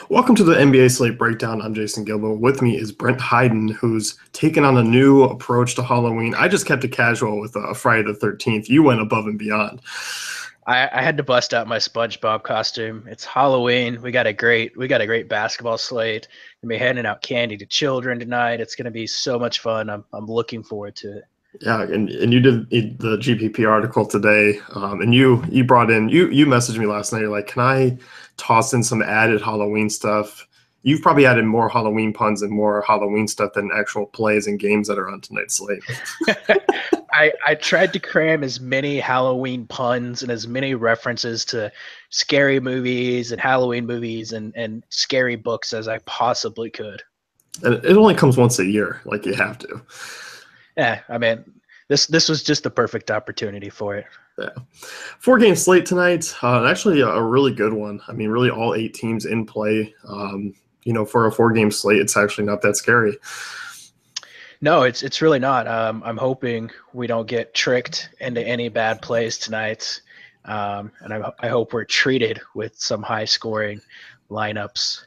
Welcome to the NBA Slate Breakdown. I'm Jason Gilbo. With me is Brent Hyden, who's taken on a new approach to Halloween. I just kept it casual with Friday the 13th. You went above and beyond. I had to bust out my SpongeBob costume. It's Halloween. We got a great basketball slate. We're gonna be handing out candy to children tonight. It's gonna be so much fun. I'm looking forward to it. Yeah, and you did the GPP article today, and you brought in you messaged me last night. You're like, can I toss in some added Halloween stuff? You've probably added more Halloween puns and more Halloween stuff than actual plays and games that are on tonight's slate. I tried to cram as many Halloween puns and as many references to scary movies and Halloween movies and scary books as I possibly could. And it only comes once a year, like you have to. Yeah, I mean, this was just the perfect opportunity for it. Yeah. 4-game slate tonight. Actually, a really good one. I mean, really all 8 teams in play. For a 4-game slate, it's actually not that scary. No, it's really not. I'm hoping we don't get tricked into any bad plays tonight, and I hope we're treated with some high-scoring lineups.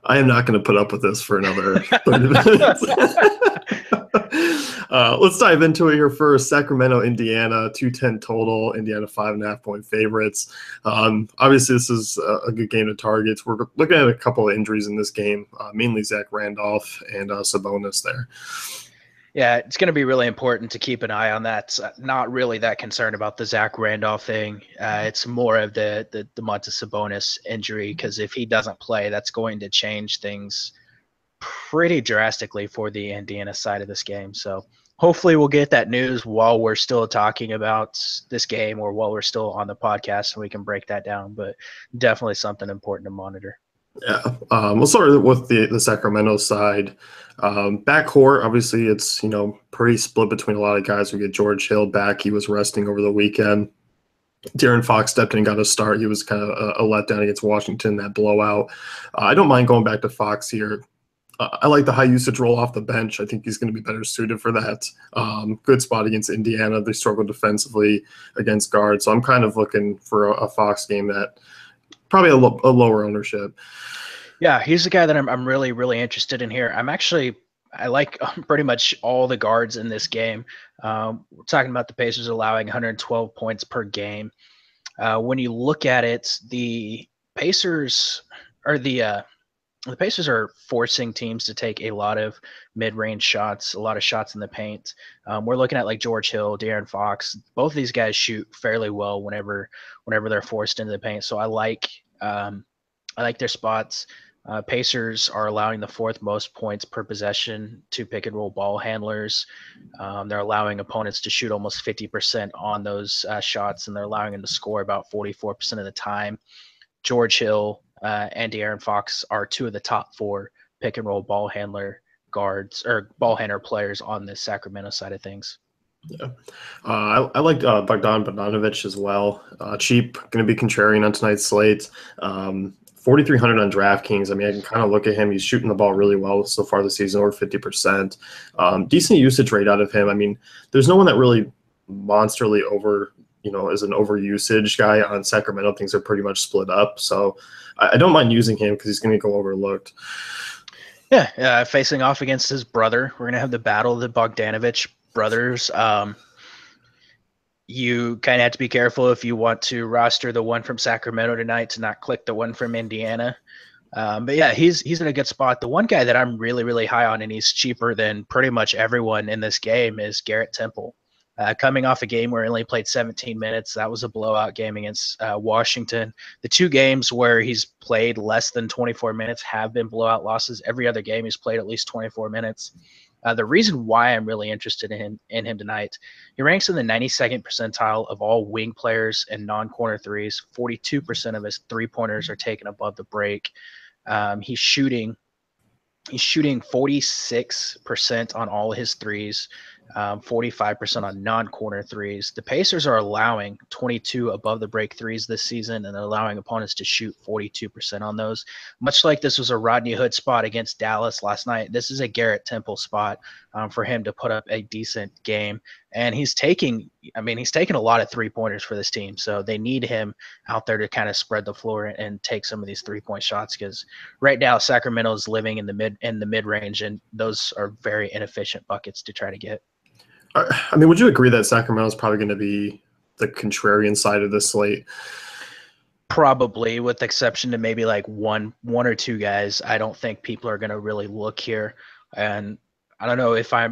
I am not going to put up with this for another 30 minutes. Let's dive into it here first. Sacramento, Indiana, 210 total. Indiana 5.5-point favorites. Obviously, this is a good game to target. We're looking at a couple of injuries in this game, mainly Zach Randolph and Sabonis there. Yeah, it's going to be really important to keep an eye on that. Not really that concerned about the Zach Randolph thing. It's more of the Domantas Sabonis injury, because if he doesn't play, that's going to change things pretty drastically for the Indiana side of this game. So hopefully we'll get that news while we're still talking about this game or while we're still on the podcast and we can break that down. But definitely something important to monitor. Yeah, we'll start with the Sacramento side. Backcourt, obviously, it's pretty split between a lot of guys. We get George Hill back; he was resting over the weekend. De'Aaron Fox stepped in and got a start. He was kind of a letdown against Washington, that blowout. I don't mind going back to Fox here. I like the high usage roll off the bench. I think he's going to be better suited for that. Good spot against Indiana. They struggle defensively against guards, so I'm kind of looking for a Fox game that probably a lower ownership. Yeah, he's the guy that I'm really, really interested in here. I like pretty much all the guards in this game. We're talking about the Pacers allowing 112 points per game. When you look at it, the Pacers are forcing teams to take a lot of mid-range shots, a lot of shots in the paint. We're looking at like George Hill, De'Aaron Fox. Both of these guys shoot fairly well whenever they're forced into the paint. So I like their spots. Pacers are allowing the 4th most points per possession to pick and roll ball handlers. They're allowing opponents to shoot almost 50% on those shots, and they're allowing them to score about 44% of the time. George Hill and De'Aaron Fox are 2 of the top 4 pick and roll ball handler guards or ball handler players on the Sacramento side of things. Yeah, I like Bogdan Bogdanovic as well. Cheap, going to be contrarian on tonight's slate. 4,300 on DraftKings. I mean, I can kind of look at him. He's shooting the ball really well so far this season, over 50%. Decent usage rate out of him. I mean, there's no one that really monsterly is an over usage guy on Sacramento. Things are pretty much split up. So I don't mind using him because he's going to go overlooked. Yeah, facing off against his brother. We're going to have the battle of the Bogdanovich brothers. You kind of have to be careful if you want to roster the one from Sacramento tonight to not click the one from Indiana. But yeah, he's in a good spot. The one guy that I'm really, really high on, and he's cheaper than pretty much everyone in this game, is Garrett Temple. Coming off a game where he only played 17 minutes. That was a blowout game against Washington. The 2 games where he's played less than 24 minutes have been blowout losses. Every other game he's played at least 24 minutes. The reason why I'm really interested in him tonight, he ranks in the 92nd percentile of all wing players and non-corner threes. 42% of his 3-pointers are taken above the break. He's shooting 46% on all his threes, 45% on non-corner threes. The Pacers are allowing 22 above the break threes this season, and they're allowing opponents to shoot 42% on those. Much like this was a Rodney Hood spot against Dallas last night, this is a Garrett Temple spot for him to put up a decent game. And he's taking a lot of 3-pointers for this team. So they need him out there to kind of spread the floor and take some of these 3-point shots, because right now Sacramento is living in the mid range, and those are very inefficient buckets to try to get. I mean, would you agree that Sacramento is probably going to be the contrarian side of the slate? Probably, with the exception to maybe like one or two guys. I don't think people are going to really look here. And I don't know if I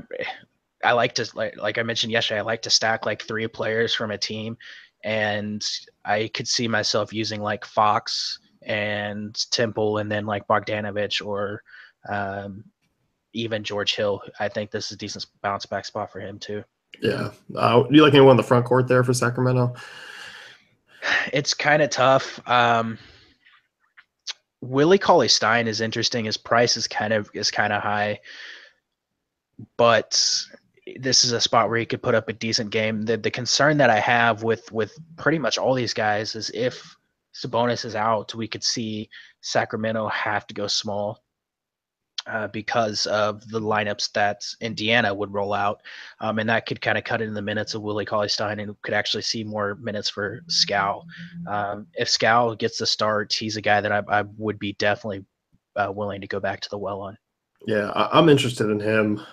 like to, like I mentioned yesterday, I like to stack like 3 players from a team, and I could see myself using like Fox and Temple, and then like Bogdanovich, or even George Hill. I think this is a decent bounce back spot for him too. Yeah. Do you like anyone in the front court there for Sacramento? It's kind of tough. Willie Cauley-Stein is interesting. His price is kind of high, but this is a spot where he could put up a decent game. The concern that I have with pretty much all these guys is if Sabonis is out, we could see Sacramento have to go small because of the lineups that Indiana would roll out. And that could kind of cut in the minutes of Willie Cauley-Stein, and could actually see more minutes for Scal. If Scal gets the start, he's a guy that I would be definitely willing to go back to the well on. Yeah, I'm interested in him.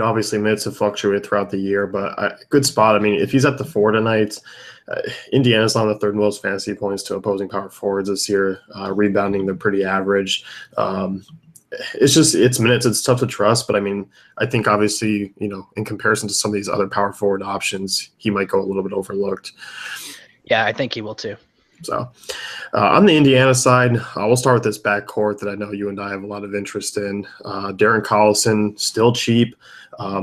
Obviously minutes have fluctuated throughout the year, but good spot. I mean, if he's at the 4 tonight, Indiana's on the 3rd most fantasy points to opposing power forwards this year. Rebounding, they're pretty average. It's minutes. It's tough to trust, but I mean, I think obviously, in comparison to some of these other power forward options, he might go a little bit overlooked. Yeah, I think he will too. So on the Indiana side, we'll start with this backcourt that I know you and I have a lot of interest in. Darren Collison, still cheap,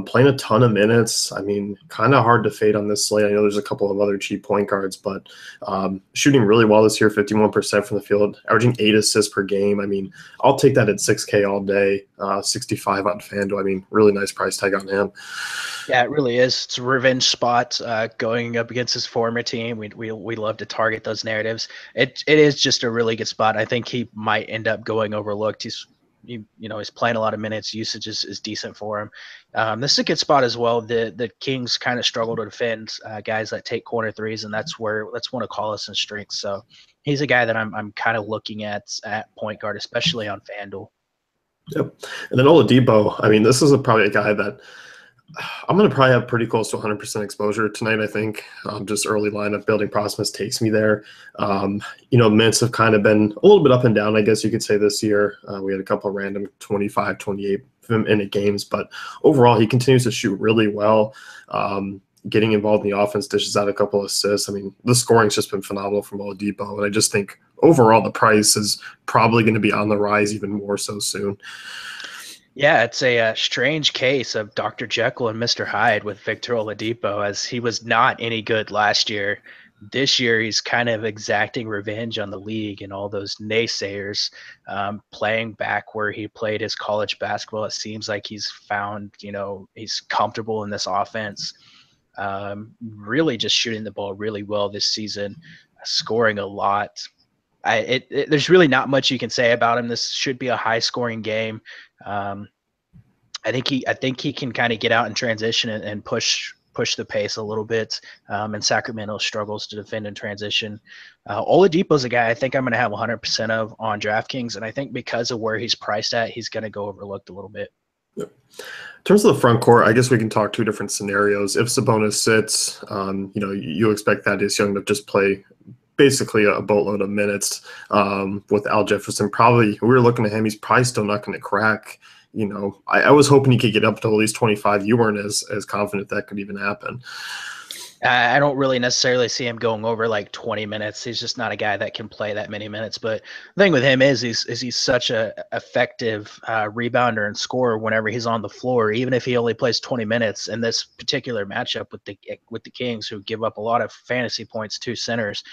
playing a ton of minutes. I mean, kind of hard to fade on this slate. I know there's a couple of other cheap point guards, but shooting really well this year, 51% from the field, averaging 8 assists per game. I mean, I'll take that at $6K all day, 65 on FanDuel. I mean, really nice price tag on him. Yeah, it really is. It's a revenge spot going up against his former team. We love to target those narratives. It is just a really good spot. I think he might end up going overlooked. He's playing a lot of minutes. Usage is decent for him. This is a good spot as well. The Kings kind of struggle to defend guys that take corner threes, and that's one of Collison's strengths. So he's a guy that I'm kind of looking at point guard, especially on FanDuel. Yep. And then Oladipo, I mean, this is probably a guy that I'm going to probably have pretty close to 100% exposure tonight, I think. Just early lineup building process takes me there. Minutes have kind of been a little bit up and down, I guess you could say, this year. We had a couple of random 25, 28-minute games, but overall he continues to shoot really well. Getting involved in the offense, dishes out a couple of assists. I mean, the scoring's just been phenomenal from Oladipo, and I just think overall the price is probably going to be on the rise even more so soon. Yeah, it's a strange case of Dr. Jekyll and Mr. Hyde with Victor Oladipo, as he was not any good last year. This year, he's kind of exacting revenge on the league and all those naysayers, playing back where he played his college basketball. It seems like he's found, he's comfortable in this offense, really just shooting the ball really well this season, scoring a lot. There's really not much you can say about him. This should be a high-scoring game. I think he can kind of get out in transition and push the pace a little bit. And Sacramento struggles to defend in transition. Oladipo's a guy I think I'm going to have 100% of on DraftKings, and I think because of where he's priced at, he's going to go overlooked a little bit. Yep. In terms of the front court, I guess we can talk 2 different scenarios. If Sabonis sits, you expect Thaddeus Young to just play basically a boatload of minutes with Al Jefferson. Probably, we were looking at him, he's probably still not going to crack. I was hoping he could get up to at least 25. You weren't as confident that could even happen. I don't really necessarily see him going over like 20 minutes. He's just not a guy that can play that many minutes. But the thing with him is he's such a effective rebounder and scorer whenever he's on the floor, even if he only plays 20 minutes. In this particular matchup with the Kings, who give up a lot of fantasy points to centers,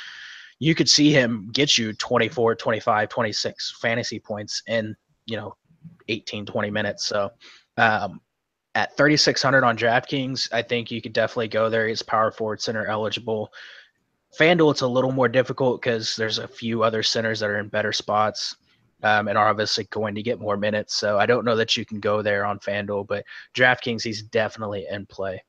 you could see him get you 24, 25, 26 fantasy points in, 18, 20 minutes. So at 3,600 on DraftKings, I think you could definitely go there. He's power forward center eligible. FanDuel, it's a little more difficult because there's a few other centers that are in better spots and are obviously going to get more minutes. So I don't know that you can go there on FanDuel, but DraftKings, he's definitely in play.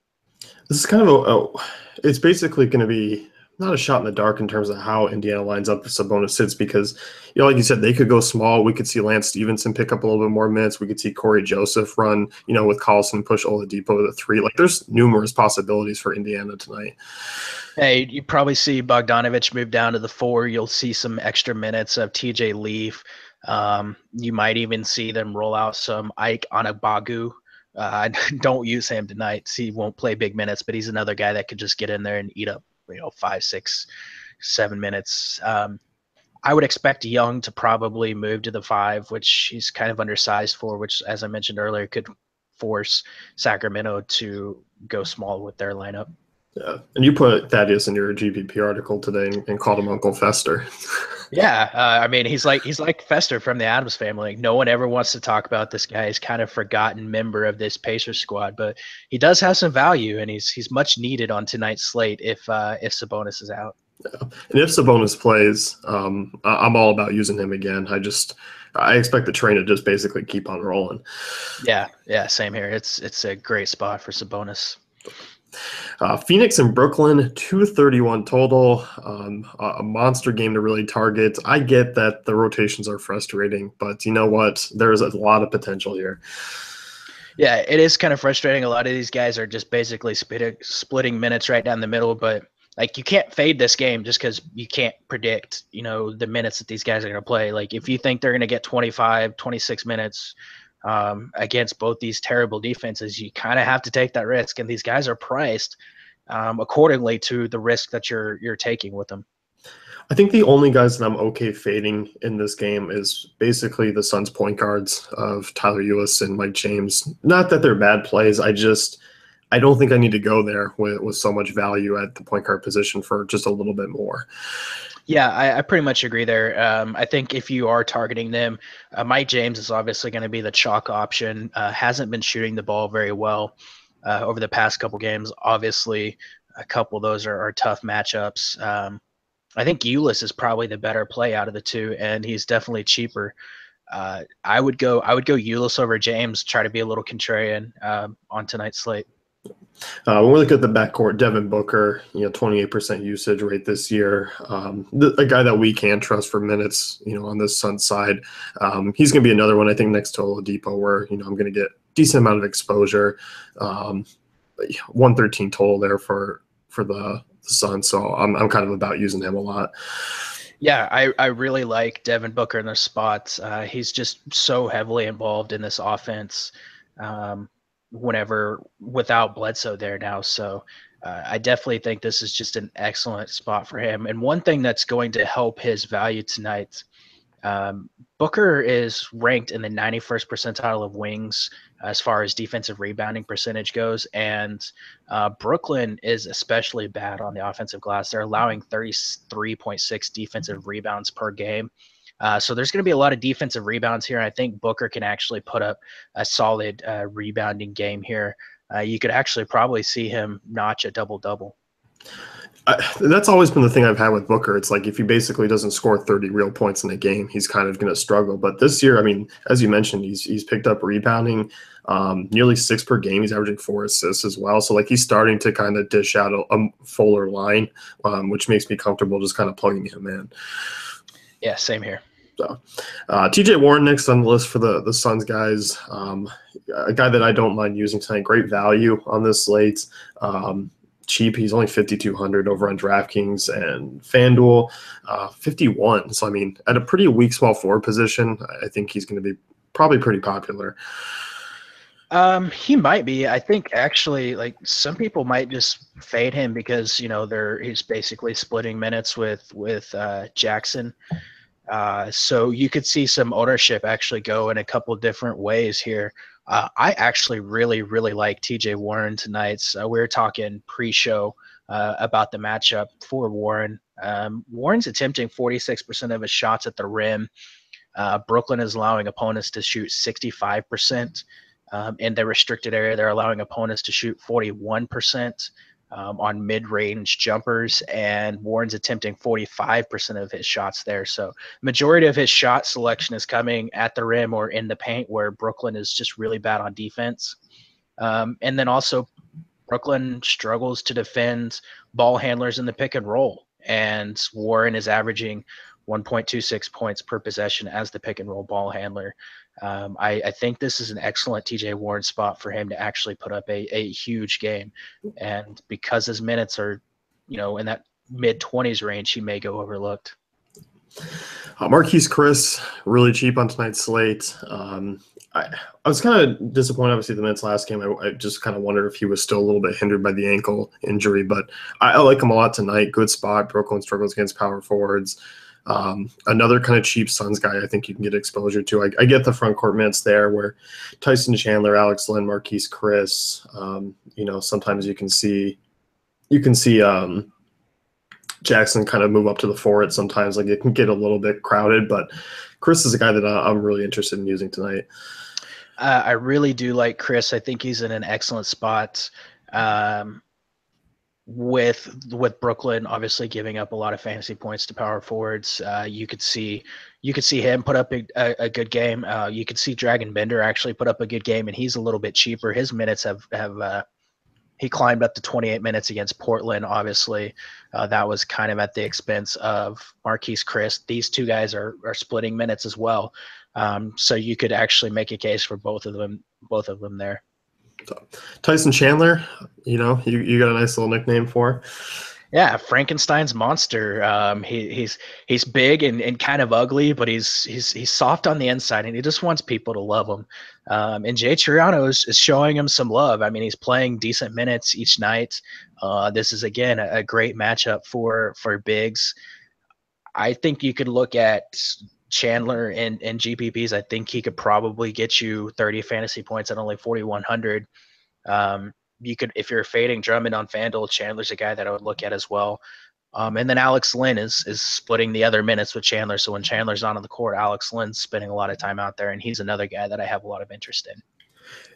This is kind of it's basically going to be not a shot in the dark in terms of how Indiana lines up if Sabonis sits because, like you said, they could go small. We could see Lance Stevenson pick up a little bit more minutes. We could see Corey Joseph run, with Carlson push Oladipo to the three. Like there's numerous possibilities for Indiana tonight. Hey, you probably see Bogdanovich move down to the 4. You'll see some extra minutes of TJ Leaf. You might even see them roll out some Ike Anabagu. Don't use him tonight. He won't play big minutes, but he's another guy that could just get in there and eat up, 5, 6, 7 minutes. I would expect Young to probably move to the 5, which he's kind of undersized for, which, as I mentioned earlier, could force Sacramento to go small with their lineup. Yeah, and you put Thaddeus in your GPP article today and called him Uncle Fester. Yeah, I mean he's like Fester from the Addams Family. No one ever wants to talk about this guy. He's kind of forgotten member of this Pacers squad, but he does have some value, and he's much needed on tonight's slate if Sabonis is out. Yeah. And if Sabonis plays, I'm all about using him again. I expect the train to just basically keep on rolling. Yeah, same here. It's a great spot for Sabonis. Phoenix and Brooklyn, 231 total, a monster game to really target. I get that the rotations are frustrating, but you know what? There's a lot of potential here. Yeah, it is kind of frustrating. A lot of these guys are just basically splitting minutes right down the middle, but like you can't fade this game just because you can't predict, the minutes that these guys are going to play. Like if you think they're going to get 25, 26 minutes against both these terrible defenses, you kind of have to take that risk. And these guys are priced accordingly to the risk that you're taking with them. I think the only guys that I'm okay fading in this game is basically the Suns point guards of Tyler Ulis and Mike James. Not that they're bad plays. I don't think I need to go there with so much value at the point guard position for just a little bit more. Yeah, I pretty much agree there. I think if you are targeting them, Mike James is obviously going to be the chalk option. Hasn't been shooting the ball very well over the past couple games. Obviously, a couple of those are tough matchups. I think Ulis is probably the better play out of the two, and he's definitely cheaper. I would go Ulis over James. Try to be a little contrarian on tonight's slate. When we look at the backcourt, Devin Booker, 28% usage rate this year. A guy that we can trust for minutes, on this Suns side. He's going to be another one, I think, next to Oladipo, where I'm going to get decent amount of exposure. 113 total there for the Suns, so I'm kind of about using him a lot. Yeah, I really like Devin Booker in their spots. He's just so heavily involved in this offense. Whenever without Bledsoe there now. So I definitely think this is just an excellent spot for him. And one thing that's going to help his value tonight, Booker is ranked in the 91st percentile of wings as far as defensive rebounding percentage goes. And Brooklyn is especially bad on the offensive glass. They're allowing 33.6 defensive rebounds per game. So there's going to be a lot of defensive rebounds here. I think Booker can actually put up a solid rebounding game here. You could actually probably see him notch a double-double. That's always been the thing I've had with Booker. It's like if he basically doesn't score 30 real points in a game, he's kind of going to struggle. But this year, I mean, as you mentioned, he's picked up rebounding nearly 6 per game. He's averaging 4 assists as well. So like he's starting to kind of dish out a fuller line, which makes me comfortable just kind of plugging him in. Yeah, same here. So, TJ Warren next on the list for the Suns guys. A guy that I don't mind using tonight. Great value on this slate. Cheap. He's only 5,200 over on DraftKings and FanDuel. 51. So I mean, at a pretty weak small forward position, I think he's going to be probably pretty popular. He might be. I think actually, like some people might just fade him because he's basically splitting minutes with Jackson. So you could see some ownership actually go in a couple different ways here. I actually really, really like TJ Warren tonight. So we were talking pre-show about the matchup for Warren. Warren's attempting 46% of his shots at the rim. Brooklyn is allowing opponents to shoot 65%. In the restricted area, they're allowing opponents to shoot 41%. On mid-range jumpers, and Warren's attempting 45% of his shots there. So majority of his shot selection is coming at the rim or in the paint, where Brooklyn is just really bad on defense. And then also Brooklyn struggles to defend ball handlers in the pick and roll, and Warren is averaging 1.26 points per possession as the pick and roll ball handler. I think this is an excellent TJ Warren spot for him to actually put up a huge game. And because his minutes are, in that mid 20s range, he may go overlooked. Marquise Chris, really cheap on tonight's slate. I was kind of disappointed, obviously, the minutes last game. I just kind of wondered if he was still a little bit hindered by the ankle injury, but I like him a lot tonight. Good spot. Brooklyn struggles against power forwards. Another kind of cheap Suns guy I think you can get exposure to. I get the front court minutes there where Tyson Chandler, Alex Len, Marquise Chris, sometimes you can see Jackson kind of move up to the forward sometimes. Like, it can get a little bit crowded, but Chris is a guy that I'm really interested in using tonight. I really do like Chris. I think he's in an excellent spot. With Brooklyn obviously giving up a lot of fantasy points to power forwards, you could see him put up a good game. You could see Dragon Bender actually put up a good game, and he's a little bit cheaper. His minutes have he climbed up to 28 minutes against Portland. Obviously, that was kind of at the expense of Marquise Chris. These two guys are splitting minutes as well, so you could actually make a case for both of them there. So, Tyson Chandler, you got a nice little nickname for. Yeah, Frankenstein's monster. He's big and kind of ugly, but he's soft on the inside, and he just wants people to love him. And Jay Triano is showing him some love. I mean, he's playing decent minutes each night. This is, again, a great matchup for bigs. I think you could look at Chandler and GPPs. I think he could probably get you 30 fantasy points at only 4,100. You could, if you're fading Drummond on FanDuel, Chandler's a guy that I would look at as well. And then Alex Len is splitting the other minutes with Chandler. So when Chandler's not on the court, Alex Len's spending a lot of time out there, and he's another guy that I have a lot of interest in.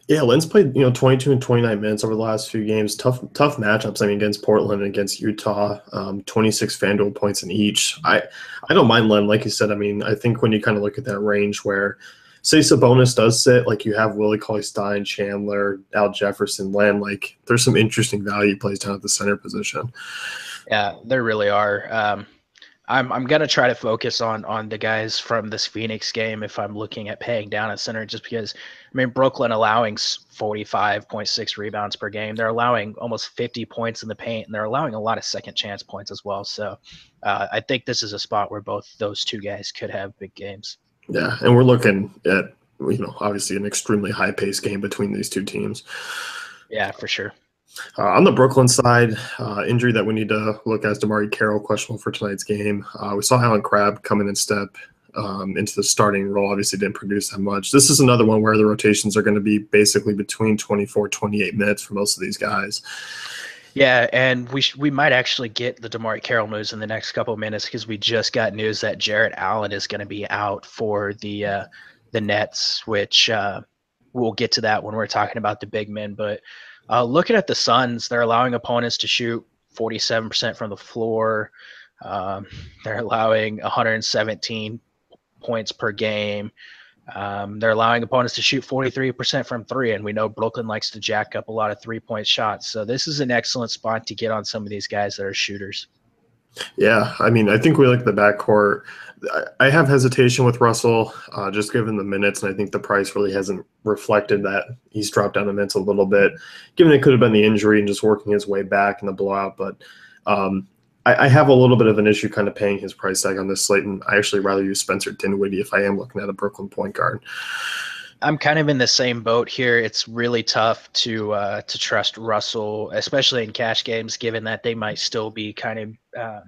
Yeah, Len's played 22 and 29 minutes over the last few games. Tough matchups. I mean, against Portland and against Utah, 26 FanDuel points in each. I don't mind Len, like you said. I mean, I think when you kind of look at that range where, say, Sabonis does sit, like you have Willie Cauley-Stein, Chandler, Al Jefferson, Len, like there's some interesting value plays down at the center position. Yeah, there really are. I'm going to try to focus on the guys from this Phoenix game if I'm looking at paying down at center, just because, I mean, Brooklyn allowing 45.6 rebounds per game. They're allowing almost 50 points in the paint, and they're allowing a lot of second chance points as well. So I think this is a spot where both those two guys could have big games. Yeah, and we're looking at, obviously an extremely high-paced game between these two teams. Yeah, for sure. On the Brooklyn side, injury that we need to look at is DeMarre Carroll, questionable for tonight's game. We saw Allen Crabbe come in and step into the starting role. Obviously didn't produce that much. This is another one where the rotations are going to be basically between 24, 28 minutes for most of these guys. Yeah, and we might actually get the DeMarre Carroll news in the next couple of minutes, because we just got news that Jarrett Allen is going to be out for the Nets, which we'll get to that when we're talking about the big men. But looking at the Suns, they're allowing opponents to shoot 47% from the floor. They're allowing 117 points per game. They're allowing opponents to shoot 43% from three, and we know Brooklyn likes to jack up a lot of three-point shots. So this is an excellent spot to get on some of these guys that are shooters. Yeah, I mean, I think we like the backcourt. I have hesitation with Russell, just given the minutes, and I think the price really hasn't reflected that. He's dropped down the minutes a little bit, given it could have been the injury and just working his way back in the blowout. But I have a little bit of an issue kind of paying his price tag on this slate, and I actually rather use Spencer Dinwiddie if I am looking at a Brooklyn point guard. I'm kind of in the same boat here. It's really tough to trust Russell, especially in cash games, given that they might still be kind of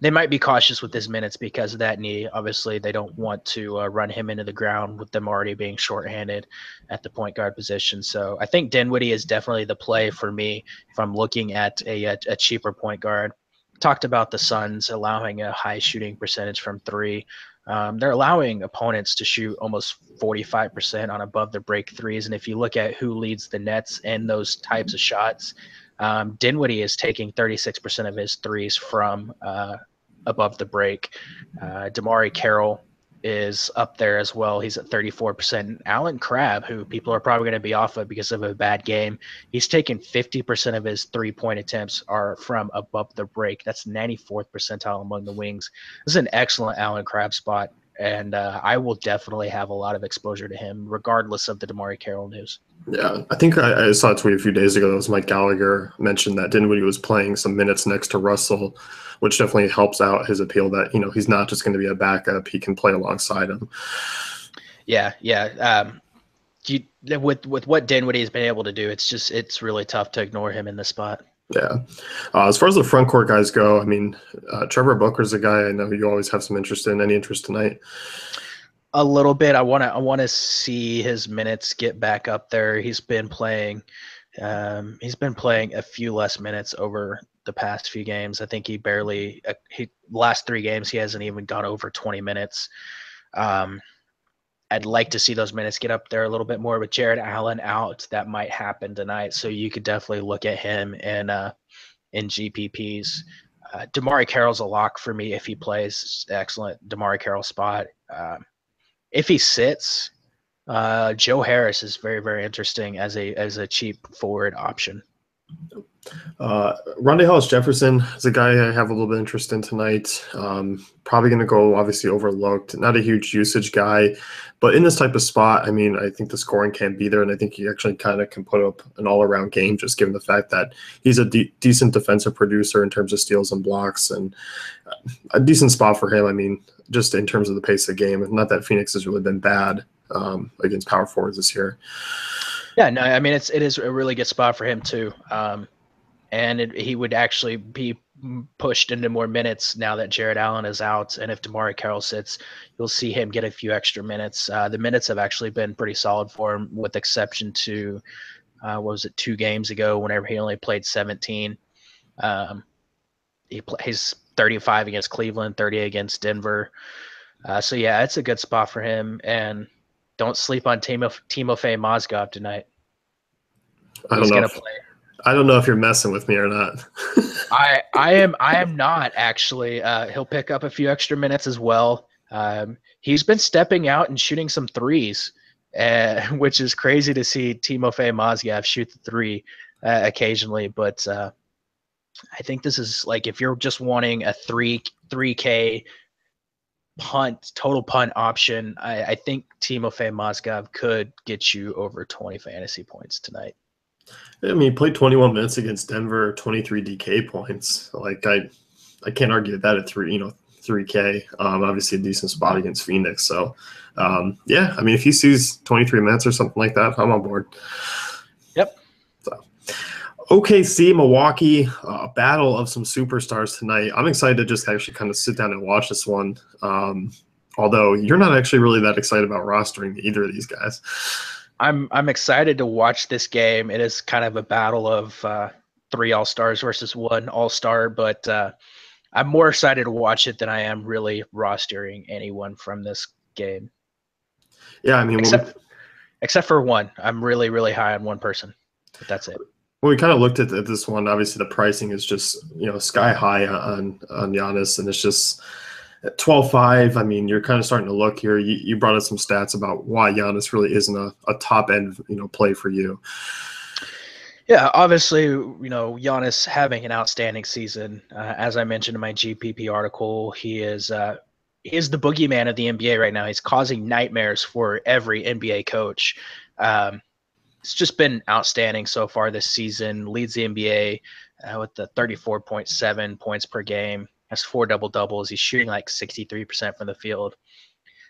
they might be cautious with his minutes because of that knee. Obviously, they don't want to run him into the ground with them already being shorthanded at the point guard position. So I think Dinwiddie is definitely the play for me if I'm looking at a cheaper point guard. Talked about the Suns allowing a high shooting percentage from three. They're allowing opponents to shoot almost 45% on above the break threes. And if you look at who leads the Nets in those types of shots, Dinwiddie is taking 36% of his threes from above the break. DeMarre Carroll is up there as well. He's at 34%. Alan Crabb, who people are probably going to be off of because of a bad game, he's taken 50% of his 3-point attempts are from above the break. That's 94th percentile among the wings. This is an excellent Alan Crabb spot, and I will definitely have a lot of exposure to him, regardless of the DeMarre Carroll news. Yeah, I think I saw a tweet a few days ago that was Mike Gallagher mentioned that Dinwiddie was playing some minutes next to Russell, which definitely helps out his appeal that, he's not just going to be a backup. He can play alongside him. Yeah. With what Dinwiddie has been able to do, it's really tough to ignore him in this spot. Yeah. As far as the front court guys go, I mean, Trevor Booker's a guy I know you always have some interest in. Any interest tonight? A little bit. I want to see his minutes get back up there. He's been playing a few less minutes over the past few games. I think last 3 games he hasn't even gone over 20 minutes. I'd like to see those minutes get up there a little bit more. With Jared Allen out, that might happen tonight. So you could definitely look at him in GPPs. DeMarre Carroll's a lock for me if he plays. Excellent DeMarre Carroll spot. If he sits, Joe Harris is very, very interesting as a cheap forward option. Rondé Hollis-Jefferson is a guy I have a little bit of interest in tonight. Probably going to go obviously overlooked. Not a huge usage guy, but in this type of spot, I mean, I think the scoring can be there, and I think he actually kind of can put up an all-around game just given the fact that he's a decent defensive producer in terms of steals and blocks, and a decent spot for him. I mean, just in terms of the pace of the game. Not that Phoenix has really been bad against power forwards this year. Yeah, no, I mean, it is a really good spot for him too. And he would actually be pushed into more minutes now that Jared Allen is out. And if DeMarre Carroll sits, you'll see him get a few extra minutes. The minutes have actually been pretty solid for him, with exception to, 2 games ago, whenever he only played 17. He's 35 against Cleveland, 30 against Denver. So, yeah, it's a good spot for him. And don't sleep on Timofey Mozgov tonight. He's going to play. I don't know if you're messing with me or not. I am not, actually. He'll pick up a few extra minutes as well. He's been stepping out and shooting some threes, which is crazy to see Timofey Mozgov shoot the 3 occasionally. But I think this is like, if you're just wanting a 3K total punt option, I think Timofey Mozgov could get you over 20 fantasy points tonight. I mean, he played 21 minutes against Denver, 23 DK points. Like, I can't argue that at 3K. Obviously a decent spot against Phoenix. So, yeah, I mean, if he sees 23 minutes or something like that, I'm on board. Yep. So, OKC, Milwaukee, battle of some superstars tonight. I'm excited to just actually kind of sit down and watch this one. Although you're not actually really that excited about rostering either of these guys. I'm excited to watch this game. It is kind of a battle of 3 All-Stars versus 1 All-Star, but I'm more excited to watch it than I am really rostering anyone from this game. Yeah, I mean, except for one. I'm really, really high on one person, but that's it. Well, we kind of looked at this one. Obviously, the pricing is just sky high on Giannis, and it's just at 12.5. I mean, you're kind of starting to look here. You brought us some stats about why Giannis really isn't a top end play for you. Yeah, obviously, Giannis having an outstanding season. As I mentioned in my GPP article, he is the boogeyman of the NBA right now. He's causing nightmares for every NBA coach. It's just been outstanding so far this season. Leads the NBA with the 34.7 points per game. Has 4 double-doubles. He's shooting like 63% from the field.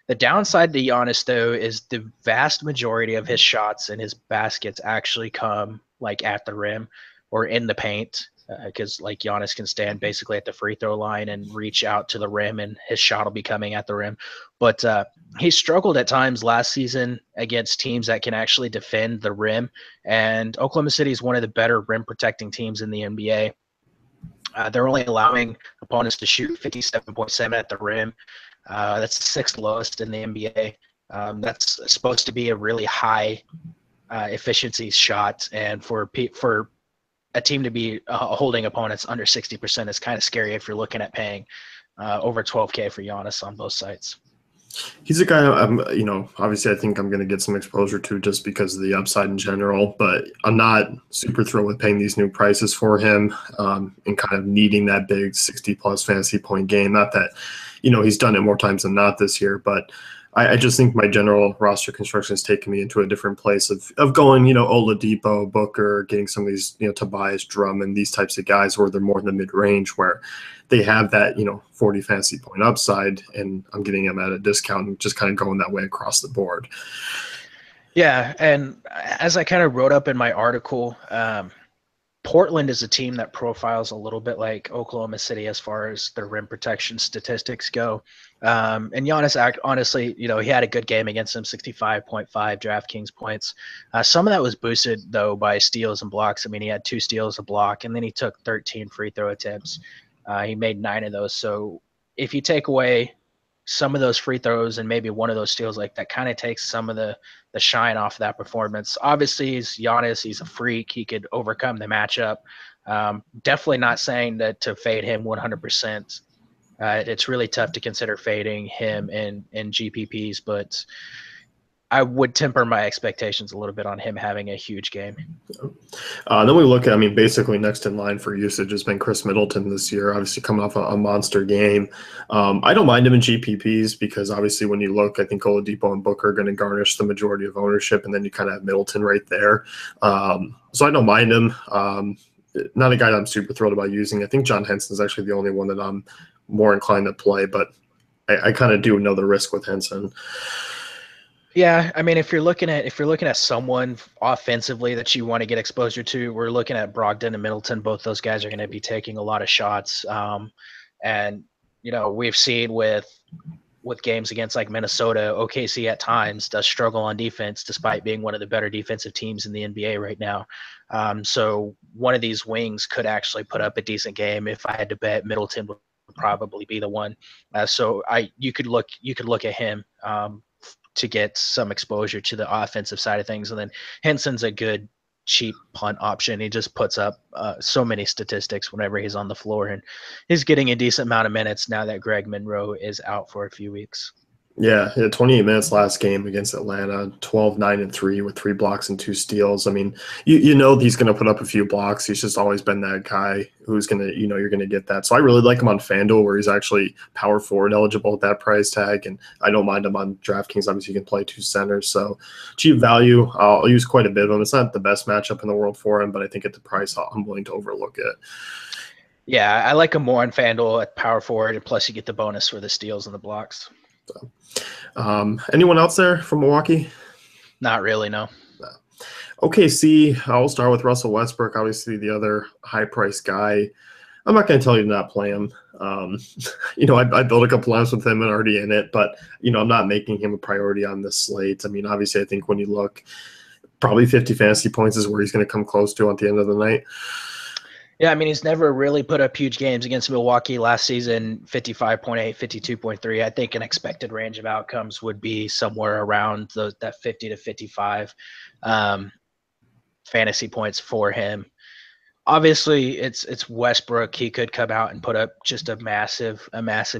The downside to Giannis, though, is the vast majority of his shots and his baskets actually come like at the rim or in the paint, because like Giannis can stand basically at the free throw line and reach out to the rim, and his shot will be coming at the rim. But he struggled at times last season against teams that can actually defend the rim, and Oklahoma City is one of the better rim protecting teams in the NBA. They're only allowing opponents to shoot 57.7 at the rim. That's the 6th lowest in the NBA. That's supposed to be a really high efficiency shot, and for a team to be holding opponents under 60% is kind of scary if you're looking at paying over $12K for Giannis on both sites. He's a guy I'm, obviously I think I'm going to get some exposure to just because of the upside in general, but I'm not super thrilled with paying these new prices for him and kind of needing that big 60 plus fantasy point game. Not that, he's done it more times than not this year, but I just think my general roster construction has taken me into a different place of going, Oladipo, Booker, getting some of these, Tobias, Drummond, these types of guys where they're more in the mid range where they have that, 40 fantasy point upside, and I'm getting them at a discount and just kind of going that way across the board. Yeah, and as I kind of wrote up in my article, Portland is a team that profiles a little bit like Oklahoma City as far as their rim protection statistics go. And Giannis, honestly, he had a good game against them, 65.5 DraftKings points. Some of that was boosted, though, by steals and blocks. I mean, he had 2 steals, a block, and then he took 13 free throw attempts. He made 9 of those. So if you take away some of those free throws and maybe one of those steals, like that kind of takes some of the shine off of that performance. Obviously, he's Giannis. He's a freak. He could overcome the matchup. Definitely not saying that to fade him 100%. It's really tough to consider fading him in GPPs, but I would temper my expectations a little bit on him having a huge game. Then we look at, basically next in line for usage has been Chris Middleton this year, obviously coming off a monster game. I don't mind him in GPPs because obviously when you look, I think Oladipo and Booker are going to garnish the majority of ownership, and then you kind of have Middleton right there. So I don't mind him. Not a guy that I'm super thrilled about using. I think John Henson is actually the only one that I'm more inclined to play, but I kind of do know the risk with Henson. Yeah, I mean, if you're looking at someone offensively that you want to get exposure to, we're looking at Brogdon and Middleton. Both those guys are going to be taking a lot of shots, and we've seen with games against like Minnesota, OKC at times does struggle on defense despite being one of the better defensive teams in the NBA right now. So one of these wings could actually put up a decent game. If I had to bet, Middleton would probably be the one. So you could look at him. To get some exposure to the offensive side of things. And then Henson's a good cheap punt option. He just puts up so many statistics whenever he's on the floor, and he's getting a decent amount of minutes now that Greg Monroe is out for a few weeks. Yeah, 28 minutes last game against Atlanta, 12, 9, and 3 with 3 blocks and 2 steals. I mean, he's going to put up a few blocks. He's just always been that guy who's going to, you're going to get that. So I really like him on FanDuel where he's actually power forward eligible at that price tag. And I don't mind him on DraftKings. Obviously, you can play 2 centers. So cheap value. I'll use quite a bit of him. It's not the best matchup in the world for him, but I think at the price, I'm willing to overlook it. Yeah, I like him more on FanDuel at power forward, and plus you get the bonus for the steals and the blocks. So, anyone else there from Milwaukee? Not really, no. OKC, I'll start with Russell Westbrook, obviously the other high-priced guy. I'm not going to tell you to not play him. I built a couple lines with him and already in it, but, I'm not making him a priority on this slate. I mean, obviously, I think when you look, probably 50 fantasy points is where he's going to come close to at the end of the night. Yeah, I mean, he's never really put up huge games against Milwaukee last season, 55.8, 52.3. I think an expected range of outcomes would be somewhere around that 50 to 55 fantasy points for him. Obviously, it's Westbrook. He could come out and put up just a massive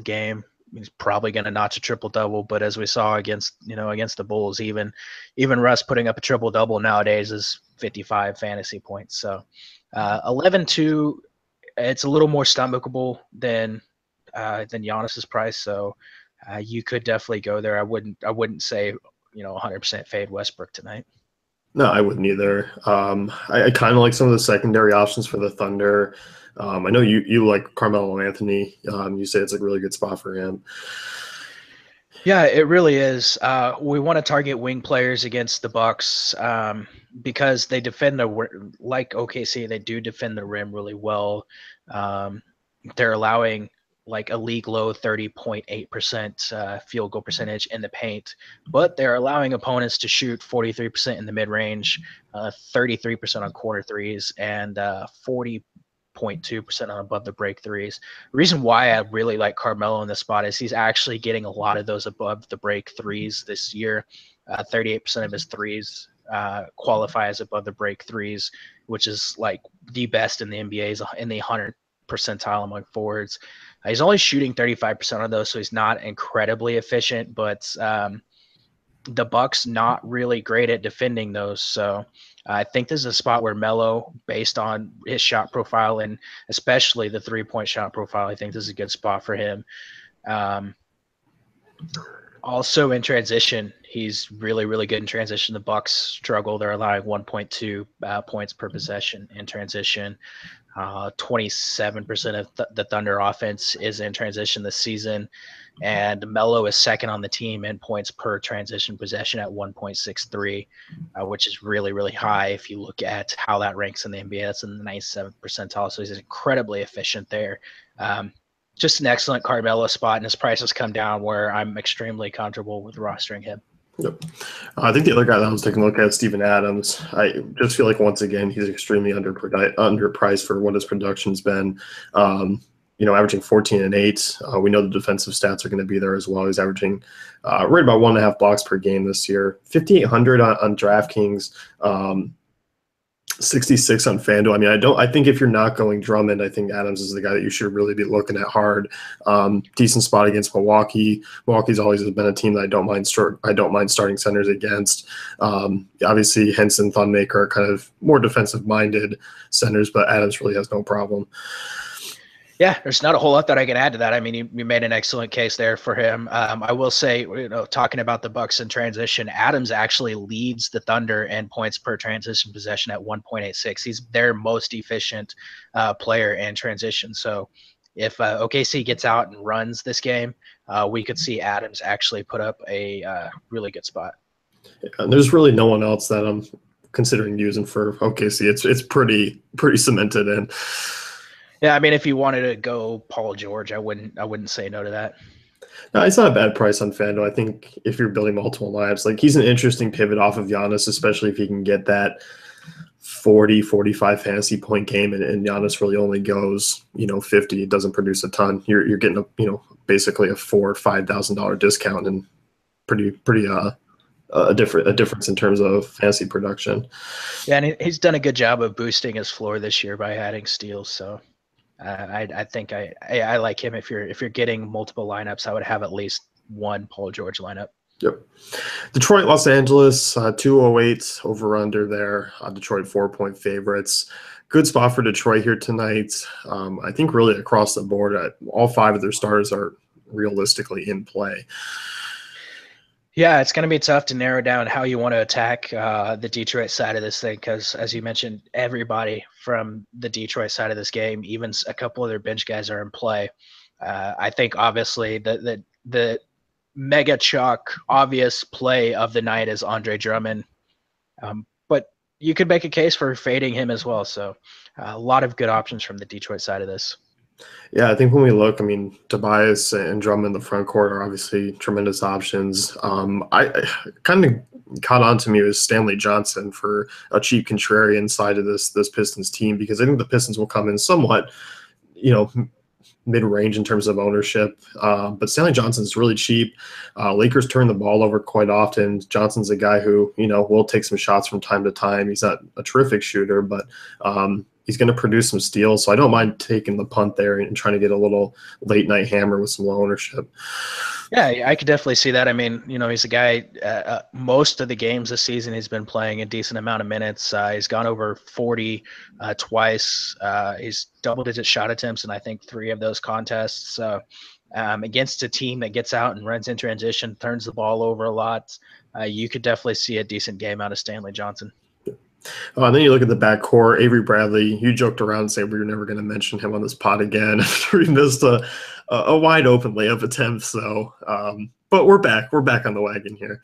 game. He's probably going to notch a triple-double, but as we saw against the Bulls, even Russ putting up a triple-double nowadays is 55 fantasy points. So 11-2, it's a little more stomachable than Giannis's price. So you could definitely go there. I wouldn't say 100% fade Westbrook tonight. No, I wouldn't either. I kind of like some of the secondary options for the Thunder. I know you like Carmelo Anthony. You say it's a really good spot for him. Yeah, it really is. We want to target wing players against the Bucks because they defend like OKC. They do defend the rim really well. They're allowing like a league low 30.8% field goal percentage in the paint, but they're allowing opponents to shoot 43% in the mid range, 33% on corner threes, and 40.2% on above the break threes. The reason why I really like Carmelo in this spot is he's actually getting a lot of those above the break threes this year. 38% of his threes qualify as above the break threes, which is like the best in the NBA, is in the 100th percentile among forwards. He's only shooting 35% of those, so he's not incredibly efficient, but the Bucks not really great at defending those. So I think this is a spot where Melo, based on his shot profile and especially the 3-point shot profile, I think this is a good spot for him. Also in transition, he's really, really good in transition. The Bucks struggle. They're allowing 1.2 points per possession in transition. 27% of the Thunder offense is in transition this season. And Melo is second on the team in points per transition possession at 1.63, which is really, really high. If you look at how that ranks in the NBA, that's in the 97th percentile. So he's incredibly efficient there. Just an excellent Carmelo spot, and his price has come down where I'm extremely comfortable with rostering him. Yep. I think the other guy that I was taking a look at, Steven Adams. I just feel like once again he's extremely underpriced for what his production's been. Averaging 14 and 8. We know the defensive stats are going to be there as well. He's averaging right about 1.5 blocks per game this year. 5,800 on DraftKings. 66 on FanDuel. I mean, I think if you're not going Drummond, I think Adams is the guy that you should really be looking at hard. Decent spot against Milwaukee. Milwaukee's always been a team that I don't mind starting centers against. Obviously, Henson, Thunmaker are kind of more defensive-minded centers, but Adams really has no problem. Yeah, there's not a whole lot that I can add to that. I mean, you made an excellent case there for him. I will say, talking about the Bucks in transition, Adams actually leads the Thunder in points per transition possession at 1.86. He's their most efficient player in transition. So if OKC gets out and runs this game, we could see Adams actually put up a really good spot. Yeah, there's really no one else that I'm considering using for OKC. It's pretty cemented in. Yeah, I mean, if you wanted to go Paul George, I wouldn't say no to that. No, it's not a bad price on FanDuel. I think if you're building multiple lineups, like he's an interesting pivot off of Giannis, especially if he can get that 40, 45 fantasy point game and Giannis really only goes, 50, it doesn't produce a ton. You're getting basically a $4,000 or $5,000 discount and pretty a difference in terms of fantasy production. Yeah, and he's done a good job of boosting his floor this year by adding steals. So I think I like him. If you're getting multiple lineups, I would have at least one Paul George lineup. Yep. Detroit, Los Angeles, 208 over under there. Detroit 4-point favorites. Good spot for Detroit here tonight. I think really across the board, all 5 of their starters are realistically in play. Yeah, it's going to be tough to narrow down how you want to attack the Detroit side of this thing because, as you mentioned, everybody from the Detroit side of this game, even a couple of their bench guys are in play. I think, obviously, the mega chalk obvious play of the night is Andre Drummond, but you could make a case for fading him as well. So a lot of good options from the Detroit side of this. Yeah, I think when we look, Tobias and Drummond in the front court are obviously tremendous options. I kind of caught on to me with Stanley Johnson for a cheap contrarian side of this Pistons team because I think the Pistons will come in somewhat, mid-range in terms of ownership. But Stanley Johnson's really cheap. Lakers turn the ball over quite often. Johnson's a guy who, will take some shots from time to time. He's not a terrific shooter, but he's going to produce some steals. So I don't mind taking the punt there and trying to get a little late night hammer with some low ownership. Yeah, I could definitely see that. I mean, he's a guy, most of the games this season, he's been playing a decent amount of minutes. He's gone over 40 twice. He's double-digit shot attempts in, I think, 3 of those contests. So against a team that gets out and runs in transition, turns the ball over a lot, you could definitely see a decent game out of Stanley Johnson. And then you look at the backcourt, Avery Bradley. You joked around and said we were never going to mention him on this pod again after he missed a wide open layup attempt. So, but we're back. We're back on the wagon here.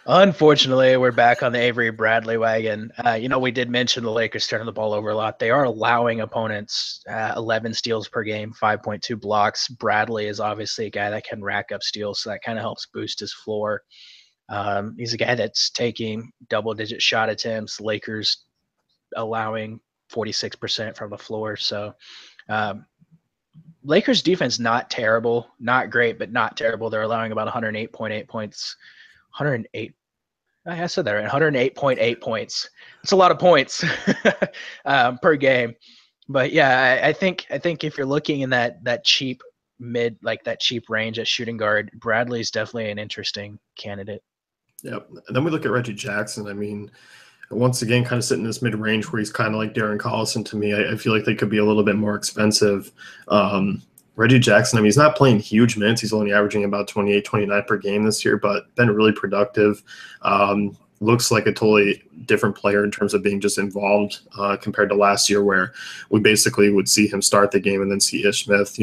Unfortunately, we're back on the Avery Bradley wagon. We did mention the Lakers turning the ball over a lot. They are allowing opponents 11 steals per game, 5.2 blocks. Bradley is obviously a guy that can rack up steals, so that kind of helps boost his floor. He's a guy that's taking double-digit shot attempts. Lakers allowing 46% from the floor. So Lakers defense not terrible, not great, but not terrible. They're allowing about 108.8 points. 108. I said that right. 108.8 points. That's a lot of points per game. But yeah, I think if you're looking in that cheap mid, like that cheap range at shooting guard, Bradley's definitely an interesting candidate. Yep. And then we look at Reggie Jackson. I mean, once again, kind of sitting in this mid range where he's kind of like Darren Collison to me. I feel like they could be a little bit more expensive. Reggie Jackson, I mean, he's not playing huge minutes. He's only averaging about 28, 29 per game this year, but been really productive. Looks like a totally different player in terms of being just involved compared to last year, where we basically would see him start the game and then see Ish Smith,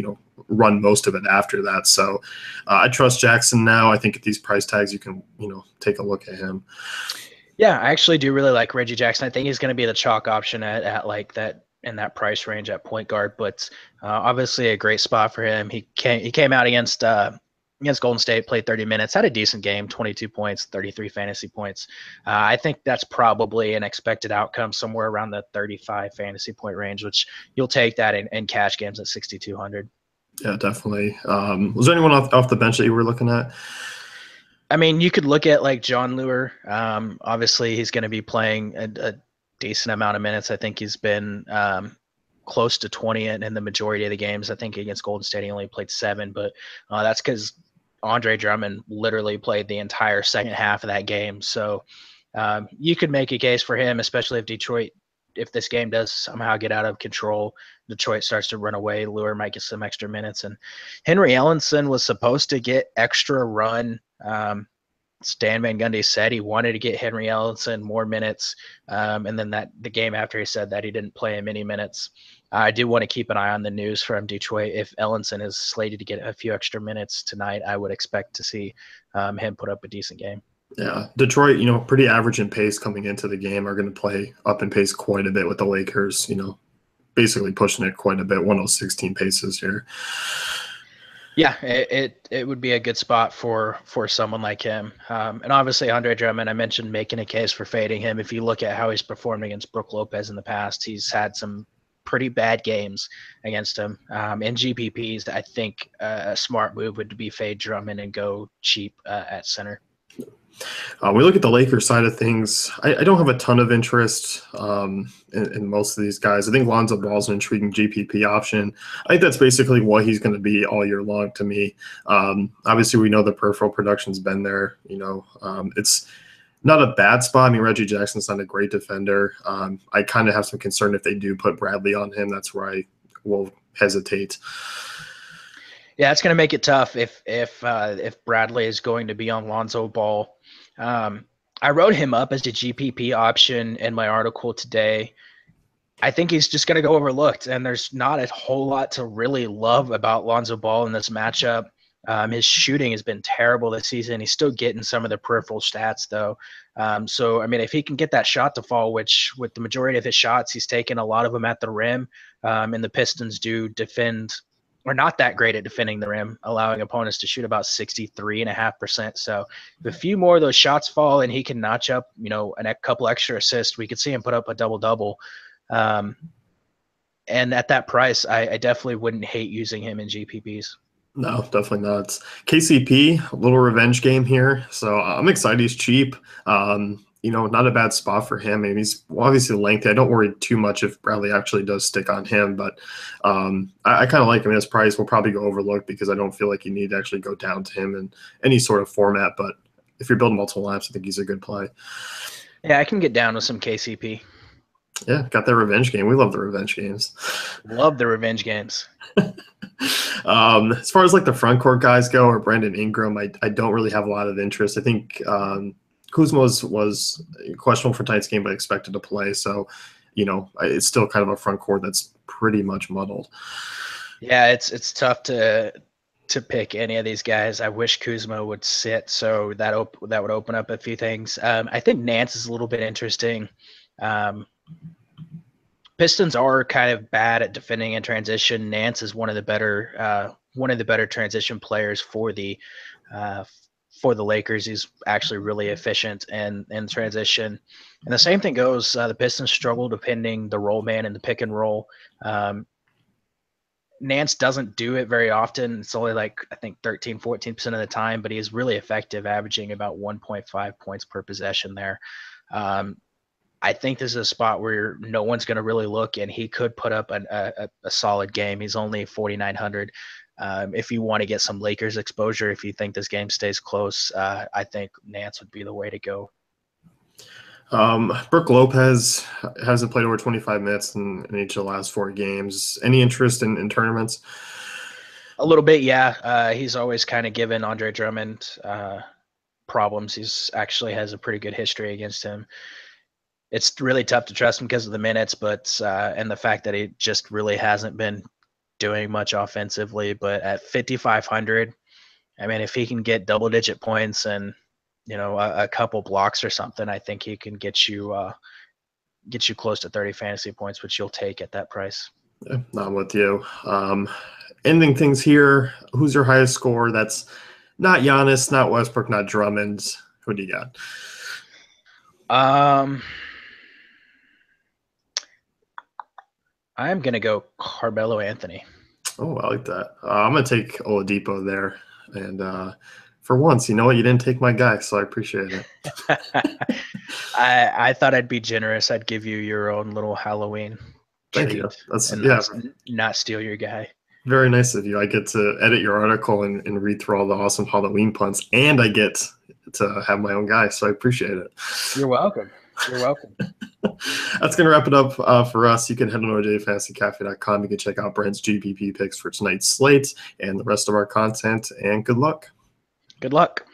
run most of it after that. So I trust Jackson now. I think at these price tags, you can, take a look at him. Yeah, I actually do really like Reggie Jackson. I think he's going to be the chalk option at like that in that price range at point guard. But obviously a great spot for him. He came out against Golden State, played 30 minutes, had a decent game, 22 points, 33 fantasy points. I think that's probably an expected outcome somewhere around the 35 fantasy point range, which you'll take that in cash games at 6,200. Yeah, definitely. Was there anyone off the bench that you were looking at? I mean, you could look at like John Lure. Obviously, he's going to be playing a decent amount of minutes. I think he's been close to 20 in the majority of the games. I think against Golden State, he only played 7, but that's because Andre Drummond literally played the entire second half of that game. So you could make a case for him, especially if this game does somehow get out of control, Detroit starts to run away, Lure might get some extra minutes. And Henry Ellenson was supposed to get extra run. Stan Van Gundy said he wanted to get Henry Ellenson more minutes. And then the game after he said that he didn't play him any minutes. I do want to keep an eye on the news from Detroit. If Ellenson is slated to get a few extra minutes tonight, I would expect to see him put up a decent game. Yeah, Detroit, pretty average in pace coming into the game, are going to play up in pace quite a bit with the Lakers, basically pushing it quite a bit, 116 paces here. Yeah, it would be a good spot for someone like him. And obviously Andre Drummond, I mentioned making a case for fading him. If you look at how he's performed against Brook Lopez in the past, he's had some pretty bad games against him. In GPPs, I think a smart move would be fade Drummond and go cheap at center. We look at the Lakers side of things. I don't have a ton of interest in most of these guys. I think Lonzo Ball's an intriguing GPP option. I think that's basically what he's going to be all year long to me. Obviously, we know the peripheral production's been there. It's not a bad spot. I mean, Reggie Jackson's not a great defender. I kind of have some concern if they do put Bradley on him. That's where I will hesitate. Yeah, it's going to make it tough if Bradley is going to be on Lonzo Ball. I wrote him up as a GPP option in my article today. I think he's just going to go overlooked, and there's not a whole lot to really love about Lonzo Ball in this matchup. His shooting has been terrible this season. He's still getting some of the peripheral stats, though. So, I mean, if he can get that shot to fall, which with the majority of his shots, he's taken a lot of them at the rim, and the Pistons do defend – are not that great at defending the rim, allowing opponents to shoot about 63.5%. So if a few more of those shots fall and he can notch up, a couple extra assists, we could see him put up a double-double. And at that price, I definitely wouldn't hate using him in GPPs. No, definitely not. It's KCP, a little revenge game here. So I'm excited. He's cheap. Not a bad spot for him. I mean, he's obviously lengthy. I don't worry too much if Bradley actually does stick on him, but I kind of like him. His price will probably go overlooked because I don't feel like you need to actually go down to him in any sort of format. But if you're building multiple lineups, I think he's a good play. Yeah, I can get down with some KCP. Yeah, got that revenge game. We love the revenge games. Love the revenge games. As far as like the front court guys go, or Brandon Ingram, I don't really have a lot of interest. I think Kuzma was questionable for tonight's game, but expected to play. So, it's still kind of a front court that's pretty much muddled. Yeah, it's tough to pick any of these guys. I wish Kuzma would sit, so that would open up a few things. I think Nance is a little bit interesting. Pistons are kind of bad at defending in transition. Nance is one of the better transition players for the Lakers. He's actually really efficient in transition. And the same thing goes, the Pistons struggle defending the roll man and the pick and roll. Nance doesn't do it very often. It's only like, I think 13, 14% of the time, but he is really effective, averaging about 1.5 points per possession there. I think this is a spot where no one's going to really look, and he could put up a solid game. He's only 4,900. If you want to get some Lakers exposure, if you think this game stays close, I think Nance would be the way to go. Brooke Lopez hasn't played over 25 minutes in each of the last 4 games. Any interest in tournaments? A little bit, yeah. He's always kind of given Andre Drummond problems. He's actually has a pretty good history against him. It's really tough to trust him because of the minutes, but and the fact that he just really hasn't been doing much offensively. But at 5,500, I mean, if he can get double-digit points and a couple blocks or something, I think he can get you close to 30 fantasy points, which you'll take at that price. Yeah, I'm with you. Ending things here. Who's your highest score? That's not Giannis, not Westbrook, not Drummond. Who do you got? I'm going to go Carmelo Anthony. Oh, I like that. I'm going to take Oladipo there. And for once, you know what? You didn't take my guy, so I appreciate it. I thought I'd be generous. I'd give you your own little Halloween Thank treat you. That's not steal your guy. Very nice of you. I get to edit your article and read through all the awesome Halloween puns, and I get to have my own guy, so I appreciate it. You're welcome. You're welcome. That's going to wrap it up for us. You can head on over to fantasycafe.com. You can check out Brent's GPP picks for tonight's slate and the rest of our content, and good luck. Good luck.